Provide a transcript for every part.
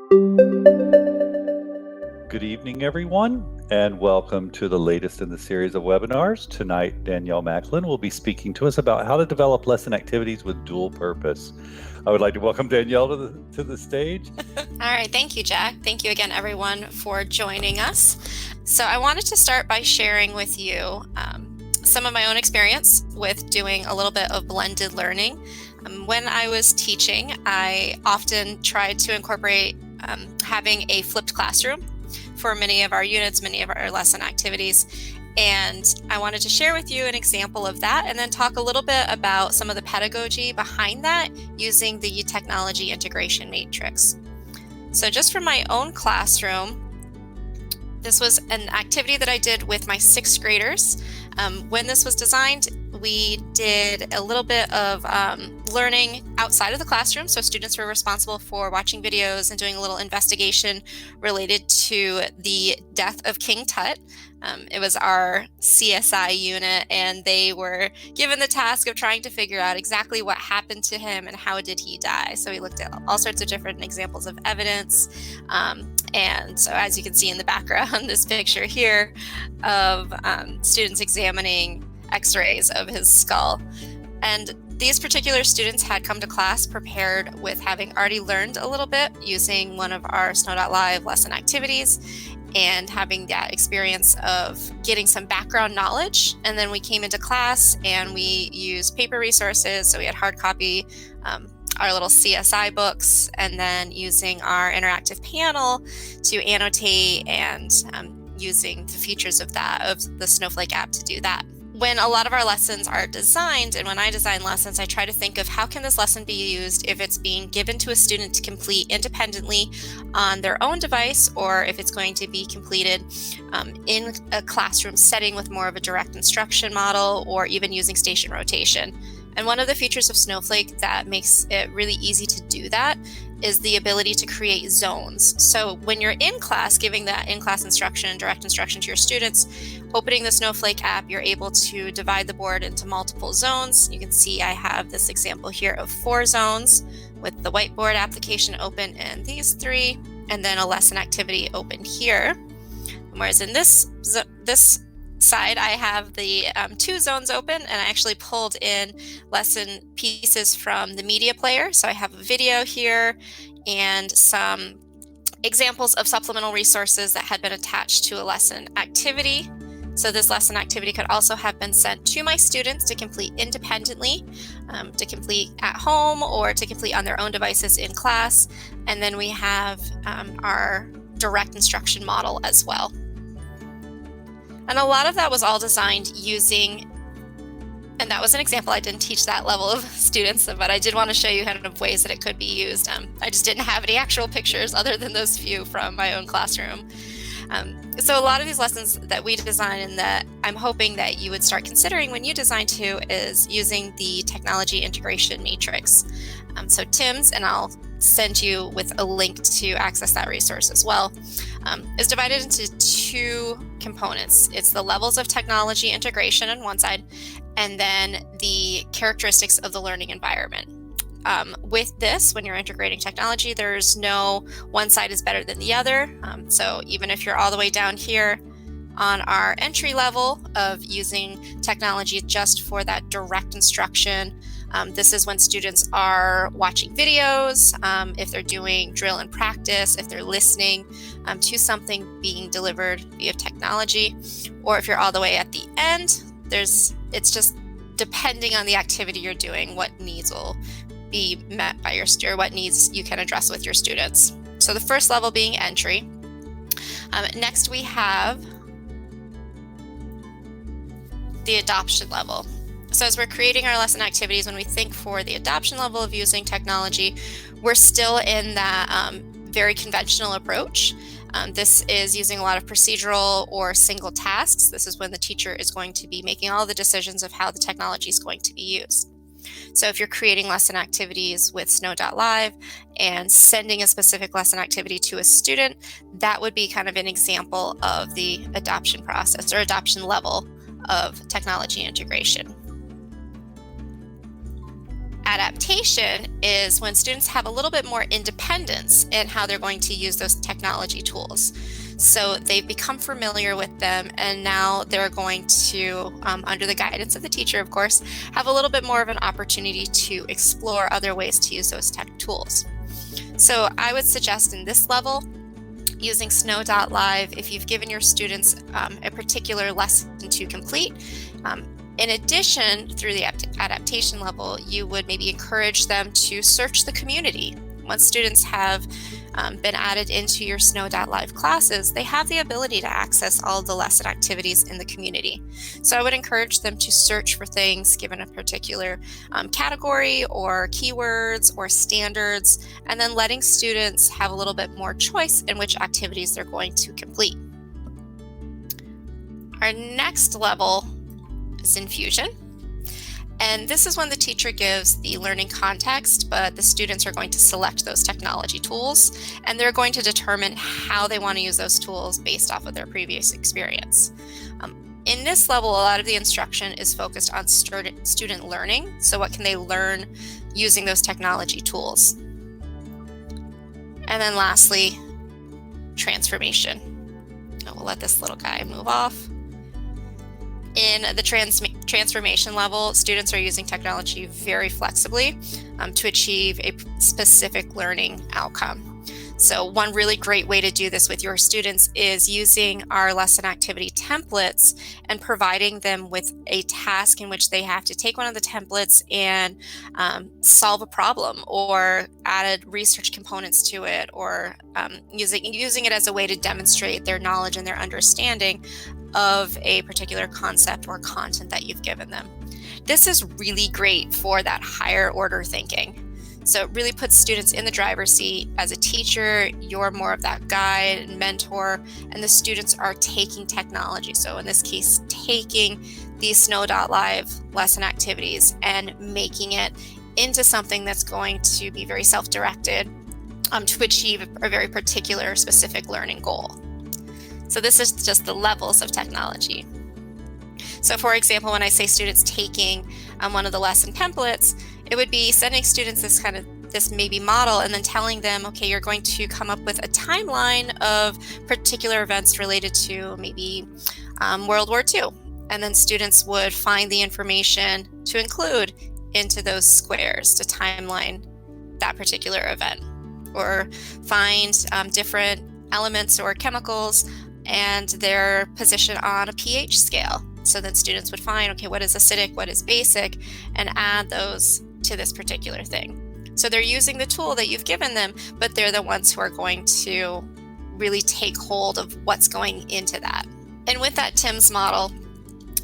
Good evening, everyone, and welcome to the latest in the series of webinars. Tonight, Danielle Macklin will be speaking to us about how to develop lesson activities with dual purpose. I would like to welcome Danielle to the stage. All right, thank you, Jack. Thank you again, everyone, for joining us. So I wanted to start by sharing with you some of my own experience with doing a little bit of blended learning. When I was teaching, I often tried to incorporate having a flipped classroom for many of our units, many of our lesson activities. And I wanted to share with you an example of that and then talk a little bit about some of the pedagogy behind that using the technology integration matrix. So just from my own classroom, this was an activity that I did with my 6th graders. When this was designed, we did a little bit of learning outside of the classroom. So students were responsible for watching videos and doing a little investigation related to the death of King Tut. It was our CSI unit, and they were given the task of trying to figure out exactly what happened to him and how did he die. So we looked at all sorts of different examples of evidence. And so as you can see in the background, this picture here of students examining x-rays of his skull. And these particular students had come to class prepared with having already learned a little bit using one of our Snow.Live lesson activities and having that experience of getting some background knowledge. And then we came into class and we used paper resources. So we had hard copy, our little CSI books, and then using our interactive panel to annotate and using the features of the Snowflake app to do that. When a lot of our lessons are designed, and when I design lessons, I try to think of how can this lesson be used if it's being given to a student to complete independently on their own device, or if it's going to be completed in a classroom setting with more of a direct instruction model, or even using station rotation. And one of the features of Snowflake that makes it really easy to do that is the ability to create zones. So when you're in class, giving that in-class instruction, direct instruction to your students, opening the Snowflake app, you're able to divide the board into multiple zones. You can see I have this example here of 4 zones with the whiteboard application open in these 3, and then a lesson activity open here. Whereas in this side, I have the 2 zones open, and I actually pulled in lesson pieces from the media player. So I have a video here and some examples of supplemental resources that had been attached to a lesson activity. So this lesson activity could also have been sent to my students to complete independently, to complete at home, or to complete on their own devices in class. And then we have our direct instruction model as well. And a lot of that was all designed using, and that was an example, I didn't teach that level of students, but I did want to show you kind of ways that it could be used. I just didn't have any actual pictures other than those few from my own classroom. So a lot of these lessons that we design and that I'm hoping that you would start considering when you design too is using the technology integration matrix. So TIMS, and I'll send you with a link to access that resource as well, is divided into 2 components. It's the levels of technology integration on one side, and then the characteristics of the learning environment. With this, when you're integrating technology, there's no one side is better than the other. So even if you're all the way down here on our entry level of using technology just for that direct instruction, this is when students are watching videos, if they're doing drill and practice, if they're listening to something being delivered via technology, or if you're all the way at the end, it's just depending on the activity you're doing, what needs will be met by your student, or what needs you can address with your students. So the first level being entry. Next we have the adoption level. So as we're creating our lesson activities, when we think for the adoption level of using technology, we're still in that very conventional approach. This is using a lot of procedural or single tasks. This is when the teacher is going to be making all the decisions of how the technology is going to be used. So if you're creating lesson activities with Snow.Live and sending a specific lesson activity to a student, that would be kind of an example of the adoption process or adoption level of technology integration. Adaptation is when students have a little bit more independence in how they're going to use those technology tools. So they've become familiar with them, and now they're going to, under the guidance of the teacher, of course, have a little bit more of an opportunity to explore other ways to use those tech tools. So I would suggest in this level, using Snow.Live if you've given your students a particular lesson to complete. In addition, through the adaptation level, you would maybe encourage them to search the community. Once students have been added into your Snow.Live classes, they have the ability to access all of the lesson activities in the community. So I would encourage them to search for things given a particular category or keywords or standards, and then letting students have a little bit more choice in which activities they're going to complete. Our next level is Infusion. And this is when the teacher gives the learning context, but the students are going to select those technology tools, and they're going to determine how they want to use those tools based off of their previous experience. In this level, a lot of the instruction is focused on student learning. So what can they learn using those technology tools? And then lastly, transformation. We'll let this little guy move off. In the transformation level, students are using technology very flexibly to achieve a specific learning outcome. So one really great way to do this with your students is using our lesson activity templates and providing them with a task in which they have to take one of the templates and solve a problem, or add research components to it, or using it as a way to demonstrate their knowledge and their understanding of a particular concept or content that you've given them. This is really great for that higher order thinking. So it really puts students in the driver's seat. As a teacher, you're more of that guide and mentor, and the students are taking technology. So in this case, taking these Snow.Live lesson activities and making it into something that's going to be very self-directed to achieve a very particular specific learning goal. So this is just the levels of technology. So for example, when I say students taking one of the lesson templates, it would be sending students this maybe model, and then telling them, okay, you're going to come up with a timeline of particular events related to maybe World War II. And then students would find the information to include into those squares to timeline that particular event, or find different elements or chemicals and their position on a pH scale. So then students would find, okay, what is acidic, what is basic, and add those to this particular thing. So they're using the tool that you've given them, but they're the ones who are going to really take hold of what's going into that. And with that TIMS model,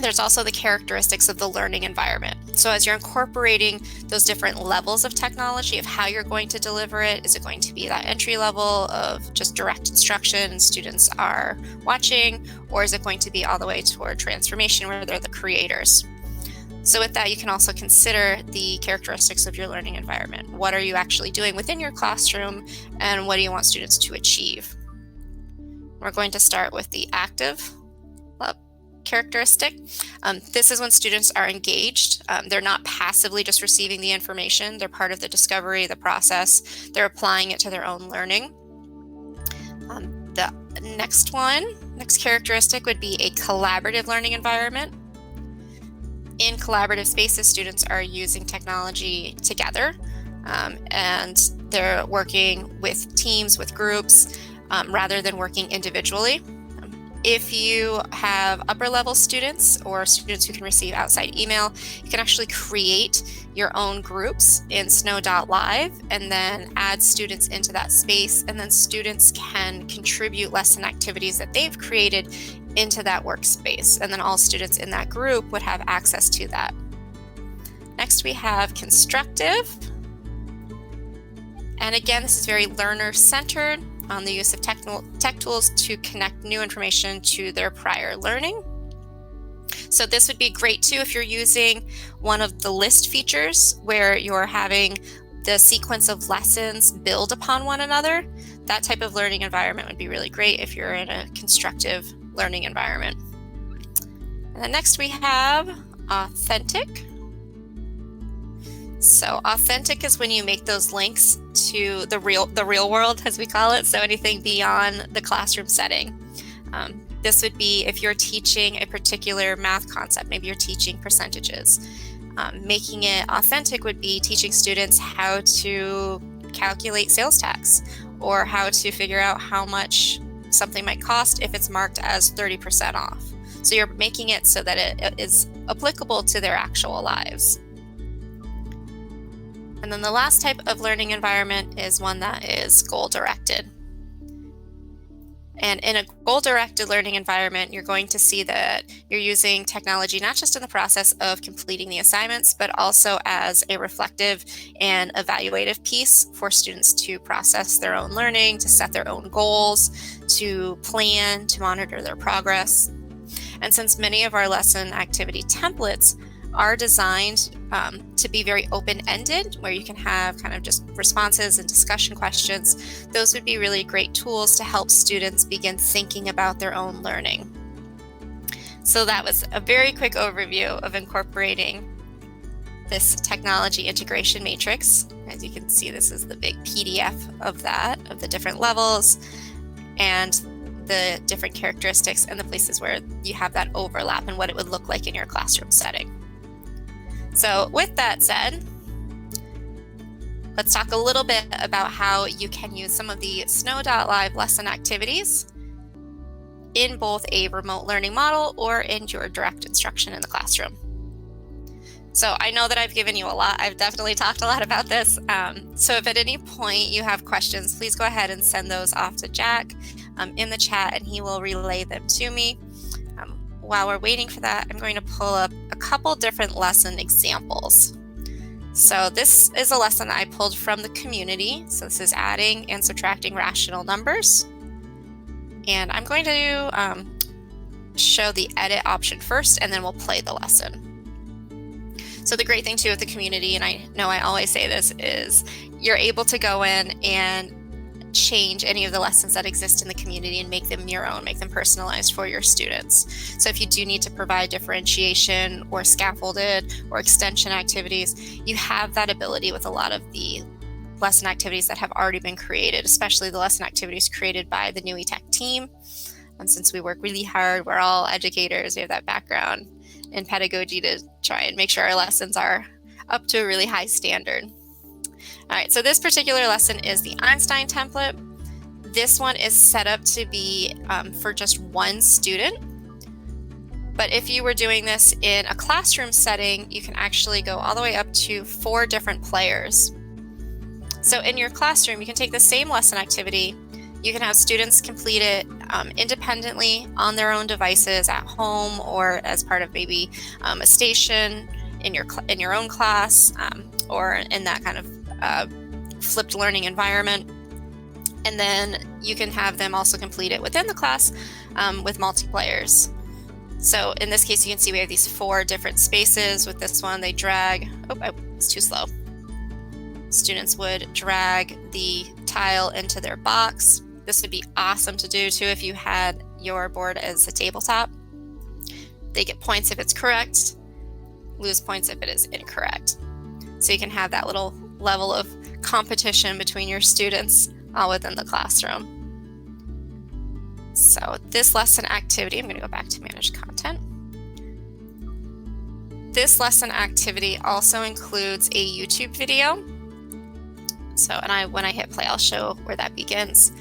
there's also the characteristics of the learning environment. So as you're incorporating those different levels of technology of how you're going to deliver it, is it going to be that entry level of just direct instruction and students are watching, or is it going to be all the way toward transformation where they're the creators? So with that, you can also consider the characteristics of your learning environment. What are you actually doing within your classroom, and what do you want students to achieve? We're going to start with the active characteristic. This is when students are engaged. They're not passively just receiving the information. They're part of the discovery, the process. They're applying it to their own learning. The next characteristic would be a collaborative learning environment. In collaborative spaces, students are using technology together, and they're working with teams, with groups, rather than working individually. If you have upper level students or students who can receive outside email, you can actually create your own groups in Snow.Live and then add students into that space, and then students can contribute lesson activities that they've created into that workspace, and then all students in that group would have access to that. Next, we have constructive. And again, this is very learner-centered on the use of tech tools to connect new information to their prior learning. So this would be great too if you're using one of the list features where you're having the sequence of lessons build upon one another. That type of learning environment would be really great if you're in a constructive learning environment. And then next we have authentic. So authentic is when you make those links to the real world, as we call it, so anything beyond the classroom setting. This would be if you're teaching a particular math concept, maybe you're teaching percentages. Making it authentic would be teaching students how to calculate sales tax, or how to figure out how much something might cost if it's marked as 30% off. So you're making it so that it is applicable to their actual lives. And then the last type of learning environment is one that is goal-directed. And in a goal-directed learning environment, you're going to see that you're using technology not just in the process of completing the assignments, but also as a reflective and evaluative piece for students to process their own learning, to set their own goals, to plan, to monitor their progress. And since many of our lesson activity templates are designed to be very open-ended, where you can have kind of just responses and discussion questions, those would be really great tools to help students begin thinking about their own learning. So that was a very quick overview of incorporating this technology integration matrix. As you can see, this is the big PDF of that, of the different levels and the different characteristics and the places where you have that overlap and what it would look like in your classroom setting. So with that said, let's talk a little bit about how you can use some of the Snow.Live lesson activities in both a remote learning model or in your direct instruction in the classroom. So I know that I've given you a lot. I've definitely talked a lot about this. So if at any point you have questions, please go ahead and send those off to Jack in the chat, and he will relay them to me. While we're waiting for that, I'm going to pull up a couple different lesson examples. So this is a lesson I pulled from the community. So this is adding and subtracting rational numbers. And I'm going to show the edit option first, and then we'll play the lesson. So the great thing too with the community, and I know I always say this, is you're able to go in and change any of the lessons that exist in the community and make them your own, make them personalized for your students. So if you do need to provide differentiation or scaffolded or extension activities, you have that ability with a lot of the lesson activities that have already been created, especially the lesson activities created by the NUITEQ team. And since we work really hard, we're all educators, we have that background in pedagogy to try and make sure our lessons are up to a really high standard. All right, so this particular lesson is the Einstein template. This one is set up to be for just one student. But if you were doing this in a classroom setting, you can actually go all the way up to 4 different players. So in your classroom, you can take the same lesson activity. You can have students complete it independently on their own devices at home, or as part of maybe a station in your own class, or in that kind of flipped learning environment. And then you can have them also complete it within the class with multiplayers. So in this case, you can see we have these 4 different spaces. With this one, they drag, it's too slow. Students would drag the tile into their box. This would be awesome to do too if you had your board as a tabletop. They get points if it's correct, lose points if it is incorrect. So you can have that little level of competition between your students all within the classroom. So this lesson activity, I'm going to go back to manage content. This lesson activity also includes a YouTube video. So, and when I hit play, I'll show where that begins.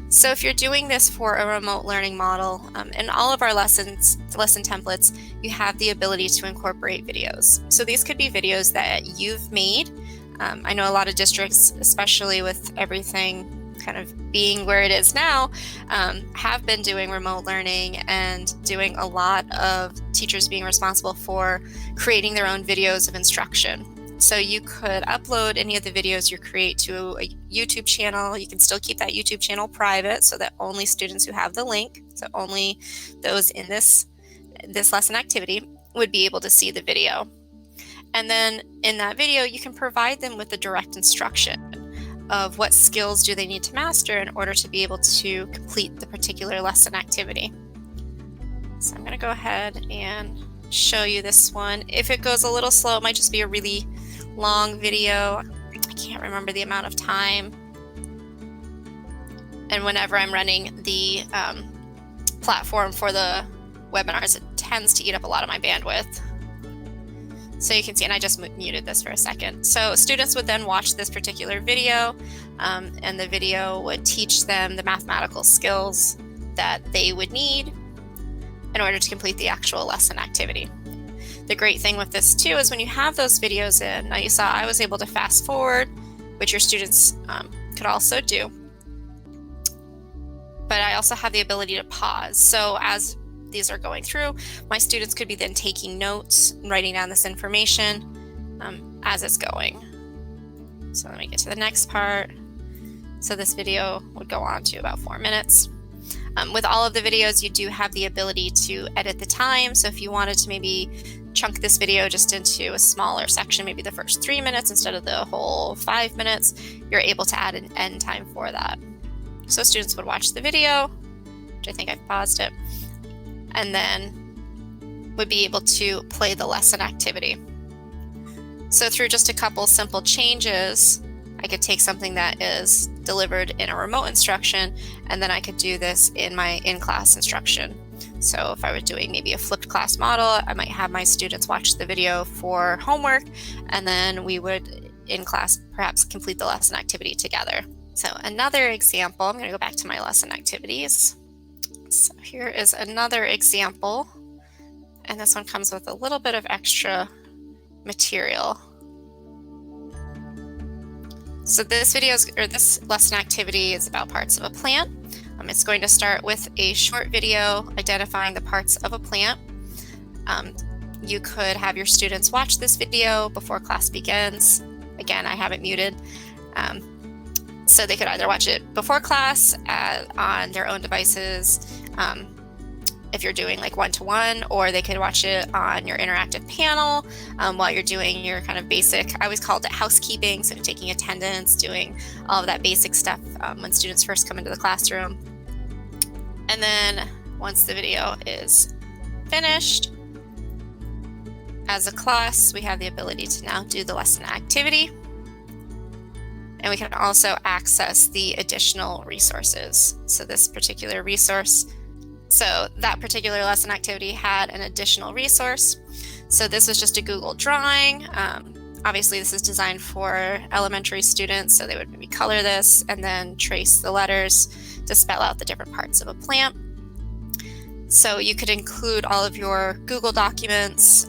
So if you're doing this for a remote learning model, in all of our lesson templates, you have the ability to incorporate videos. So these could be videos that you've made. I know a lot of districts, especially with everything kind of being where it is now, have been doing remote learning and doing a lot of teachers being responsible for creating their own videos of instruction. So you could upload any of the videos you create to a YouTube channel. You can still keep that YouTube channel private so that only students who have the link, so only those in this lesson activity, would be able to see the video. And then in that video, you can provide them with the direct instruction of what skills do they need to master in order to be able to complete the particular lesson activity. So I'm going to go ahead and show you this one. If it goes a little slow, it might just be a really long video. I can't remember the amount of time. And whenever I'm running the platform for the webinars, it tends to eat up a lot of my bandwidth. So you can see, and I just muted this for a second. So students would then watch this particular video, and the video would teach them the mathematical skills that they would need in order to complete the actual lesson activity. The great thing with this too is when you have those videos in, now you saw I was able to fast forward, which your students could also do. But I also have the ability to pause. So as these are going through, my students could be then taking notes and writing down this information as it's going. So let me get to the next part. So this video would go on to about 4 minutes. With all of the videos, you do have the ability to edit the time. So if you wanted to maybe chunk this video just into a smaller section, maybe the first 3 minutes instead of the whole 5 minutes, you're able to add an end time for that. So students would watch the video, which I think I've paused it, and then would be able to play the lesson activity. So through just a couple simple changes, I could take something that is delivered in a remote instruction, and then I could do this in my in-class instruction. So if I were doing maybe a flipped class model, I might have my students watch the video for homework, and then we would in class perhaps complete the lesson activity together. So another example, I'm going to go back to my lesson activities. So here is another example, and this one comes with a little bit of extra material. So this lesson activity is about parts of a plant. It's going to start with a short video identifying the parts of a plant. You could have your students watch this video before class begins. Again, I have it muted. So they could either watch it before class on their own devices, if you're doing like one-to-one, or they could watch it on your interactive panel while you're doing your kind of basic, I always called it housekeeping, so taking attendance, doing all of that basic stuff when students first come into the classroom. And then once the video is finished, as a class, we have the ability to now do the lesson activity. And we can also access the additional resources. So this particular resource, so that particular lesson activity had an additional resource. So this was just a Google drawing. Obviously this is designed for elementary students, so they would maybe color this and then trace the letters to spell out the different parts of a plant. So you could include all of your Google documents,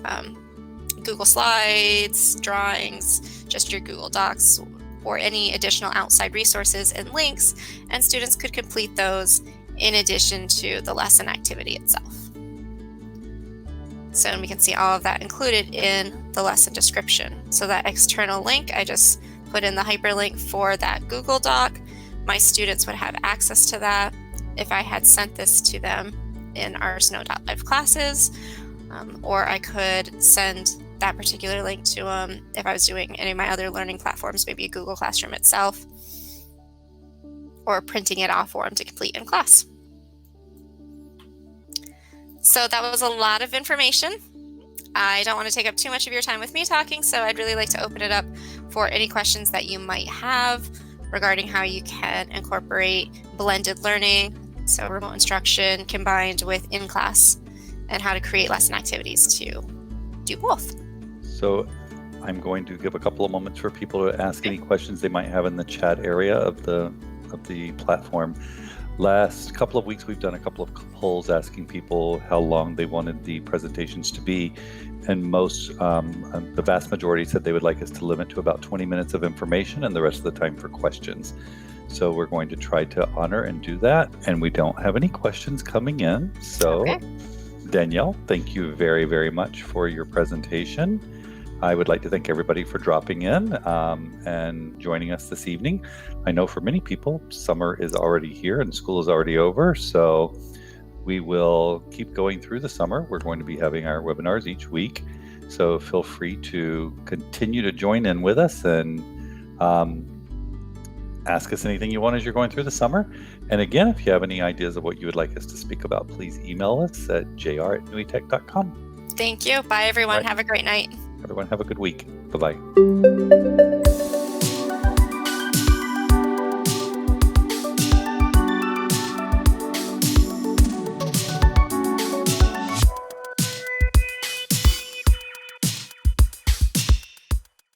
Google Slides, drawings, just your Google Docs, or any additional outside resources and links, and students could complete those in addition to the lesson activity itself. So we can see all of that included in the lesson description. So that external link, I just put in the hyperlink for that Google Doc. My students would have access to that if I had sent this to them in our Snow.Live classes, or I could send that particular link to them if I was doing any of my other learning platforms, maybe Google Classroom itself, or printing it off for them to complete in class. So that was a lot of information. I don't want to take up too much of your time with me talking, so I'd really like to open it up for any questions that you might have regarding how you can incorporate blended learning, so remote instruction combined with in-class, and how to create lesson activities to do both. So I'm going to give a couple of moments for people to ask any questions they might have in the chat area of the platform. Last couple of weeks, we've done a couple of polls asking people how long they wanted the presentations to be, and the vast majority said they would like us to limit to about 20 minutes of information and the rest of the time for questions. So we're going to try to honor and do that, and we don't have any questions coming in. So okay. Danielle, thank you very, very much for your presentation. I would like to thank everybody for dropping in and joining us this evening. I know for many people, summer is already here and school is already over, so we will keep going through the summer. We're going to be having our webinars each week, so feel free to continue to join in with us and ask us anything you want as you're going through the summer. And again, if you have any ideas of what you would like us to speak about, please email us at jr@nuitec.com. Thank you. Bye, everyone. Have a great night. Everyone have a good week. Bye-bye.